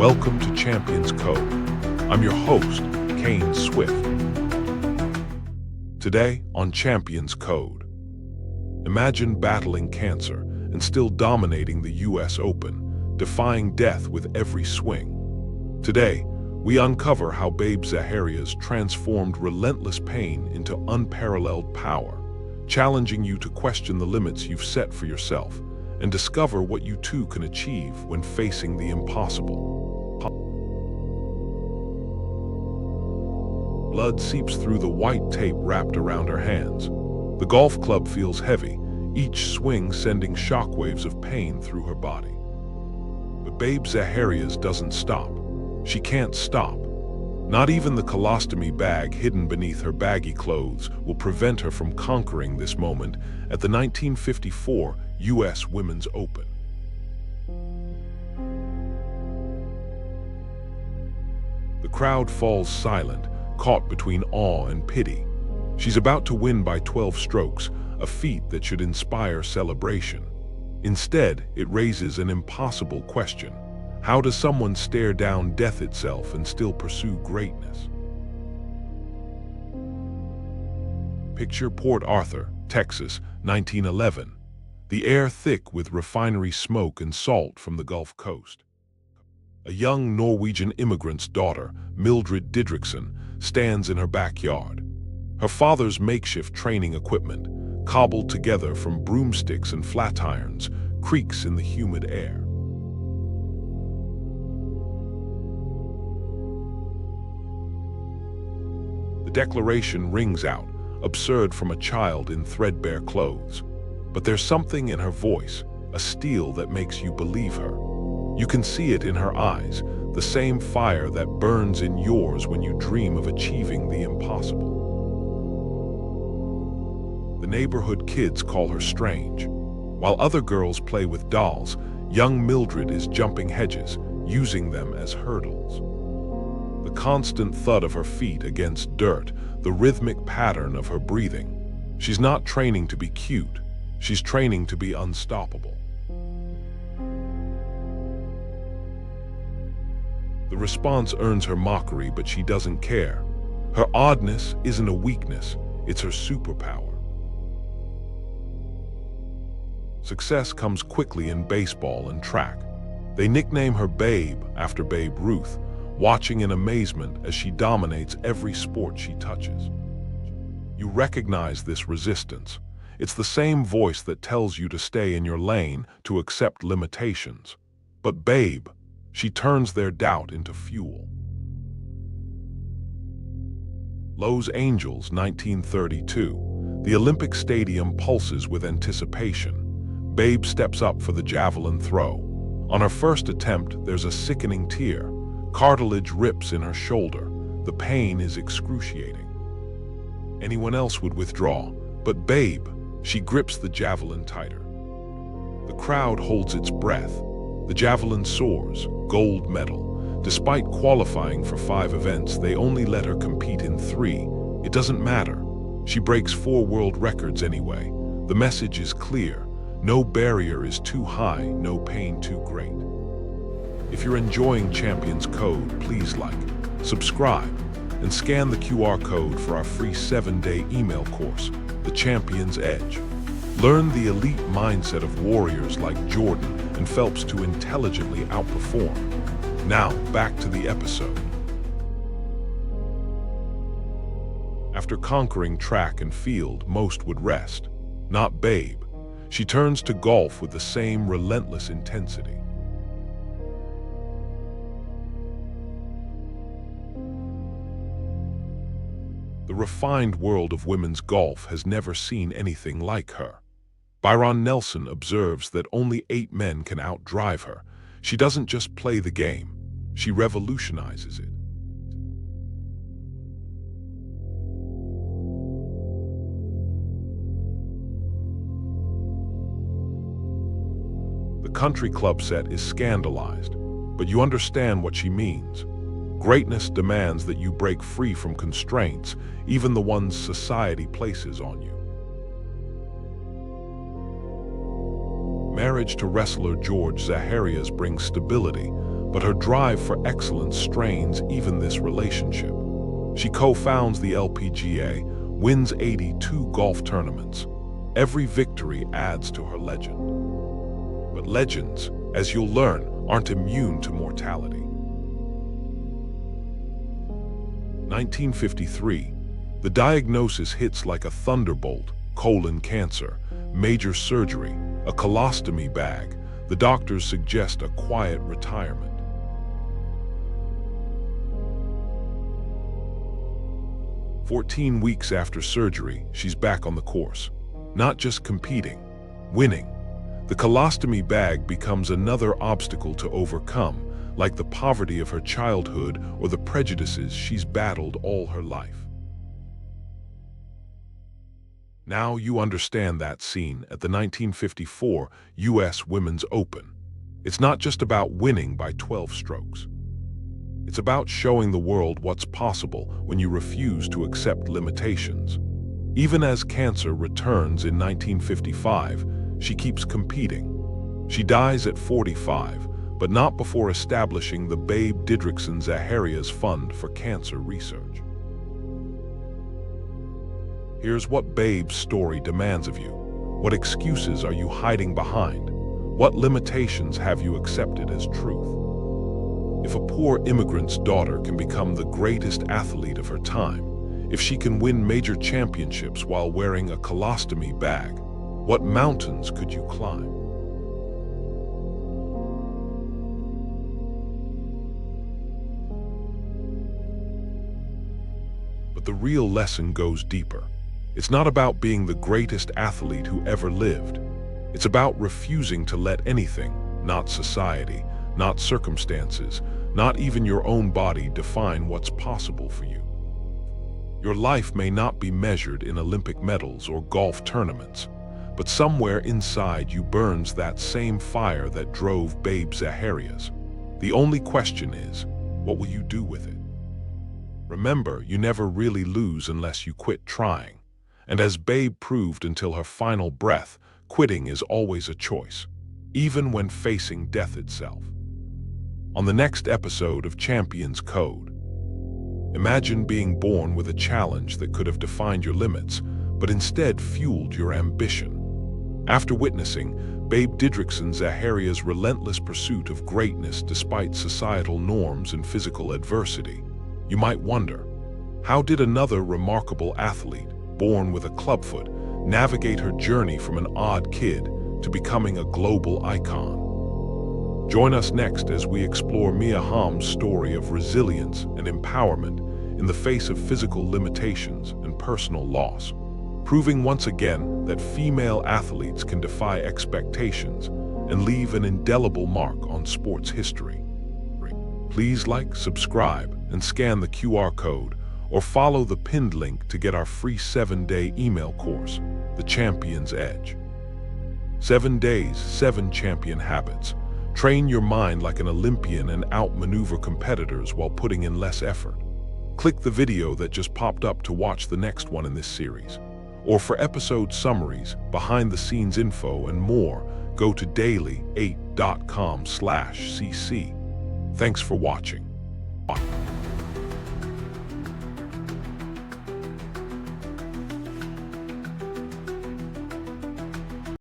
Welcome to Champions Code. I'm your host, Kane Swift. Today on Champions Code, imagine battling cancer and still dominating the US Open, defying death with every swing. Today, we uncover how Babe Zaharias transformed relentless pain into unparalleled power, challenging you to question the limits you've set for yourself and discover what you too can achieve when facing the impossible. Blood seeps through the white tape wrapped around her hands. The golf club feels heavy, each swing sending shockwaves of pain through her body. But Babe Zaharias doesn't stop. She can't stop. Not even the colostomy bag hidden beneath her baggy clothes will prevent her from conquering this moment at the 1954 US Women's Open. The crowd falls silent, caught between awe and pity. She's about to win by 12 strokes, a feat that should inspire celebration. Instead, it raises an impossible question. How does someone stare down death itself and still pursue greatness? Picture Port Arthur, Texas, 1911. The air thick with refinery smoke and salt from the Gulf Coast. A young Norwegian immigrant's daughter, Babe Didrikson, stands in her backyard. Her father's makeshift training equipment, cobbled together from broomsticks and flat irons, creaks in the humid air. The declaration rings out, absurd from a child in threadbare clothes. But there's something in her voice, a steel that makes you believe her. You can see it in her eyes, the same fire that burns in yours when you dream of achieving the impossible. The neighborhood kids call her strange. While other girls play with dolls, young Mildred is jumping hedges, using them as hurdles. The constant thud of her feet against dirt, the rhythmic pattern of her breathing. She's not training to be cute. She's training to be unstoppable. The response earns her mockery, but she doesn't care. Her oddness isn't a weakness, it's her superpower. Success comes quickly in baseball and track. They nickname her Babe after Babe Ruth, watching in amazement as she dominates every sport she touches. You recognize this resistance. It's the same voice that tells you to stay in your lane, to accept limitations. But Babe, she turns their doubt into fuel. Los Angeles, 1932. The Olympic Stadium pulses with anticipation. Babe steps up for the javelin throw. On her first attempt, there's a sickening tear. Cartilage rips in her shoulder. The pain is excruciating. Anyone else would withdraw, but Babe, she grips the javelin tighter. The crowd holds its breath. The javelin soars, gold medal. Despite qualifying for 5 events, they only let her compete in 3. It doesn't matter. She breaks 4 world records anyway. The message is clear. No barrier is too high, no pain too great. If you're enjoying Champions Code, please like, subscribe, and scan the QR code for our free 7-day email course, The Champion's Edge. Learn the elite mindset of warriors like Jordan and Phelps to intelligently outperform. Now, back to the episode. After conquering track and field, most would rest. Not Babe. She turns to golf with the same relentless intensity. The refined world of women's golf has never seen anything like her. Byron Nelson observes that only 8 men can outdrive her. She doesn't just play the game, she revolutionizes it. The country club set is scandalized, but you understand what she means. Greatness demands that you break free from constraints, even the ones society places on you. Marriage to wrestler George Zaharias brings stability, But her drive for excellence strains even this relationship. She co-founds the LPGA, wins 82 golf tournaments. Every victory adds to her legend. But legends, as you'll learn, aren't immune to mortality. 1953, the diagnosis hits like a thunderbolt: colon cancer, major surgery, a colostomy bag. The doctors suggest a quiet retirement. 14 weeks after surgery, she's back on the course. Not just competing, winning. The colostomy bag becomes another obstacle to overcome, like the poverty of her childhood or the prejudices she's battled all her life. Now you understand that scene at the 1954 U.S. Women's Open. It's not just about winning by 12 strokes. It's about showing the world what's possible when you refuse to accept limitations. Even as cancer returns in 1955, she keeps competing. She dies at 45, but not before establishing the Babe Didrikson Zaharias Fund for Cancer Research. Here's what Babe's story demands of you. What excuses are you hiding behind? What limitations have you accepted as truth? If a poor immigrant's daughter can become the greatest athlete of her time, if she can win major championships while wearing a colostomy bag, what mountains could you climb? But the real lesson goes deeper. It's not about being the greatest athlete who ever lived. It's about refusing to let anything, not society, not circumstances, not even your own body, define what's possible for you. Your life may not be measured in Olympic medals or golf tournaments, but somewhere inside you burns that same fire that drove Babe Zaharias. The only question is, what will you do with it? Remember, you never really lose unless you quit trying. And as Babe proved until her final breath, quitting is always a choice, even when facing death itself. On the next episode of Champions Code, imagine being born with a challenge that could have defined your limits, but instead fueled your ambition. After witnessing Babe Didrikson Zaharias' relentless pursuit of greatness despite societal norms and physical adversity, you might wonder, how did another remarkable athlete, born with a clubfoot, navigate her journey from an odd kid to becoming a global icon? Join us next as we explore Mia Hamm's story of resilience and empowerment in the face of physical limitations and personal loss, proving once again that female athletes can defy expectations and leave an indelible mark on sports history. Please like, subscribe, and scan the QR code, or follow the pinned link to get our free 7-day email course, The Champion's Edge. 7 days, 7 champion habits. Train your mind like an Olympian and outmaneuver competitors while putting in less effort. Click the video that just popped up to watch the next one in this series. Or for episode summaries, behind-the-scenes info, and more, go to daily8.com/cc. Thanks for watching.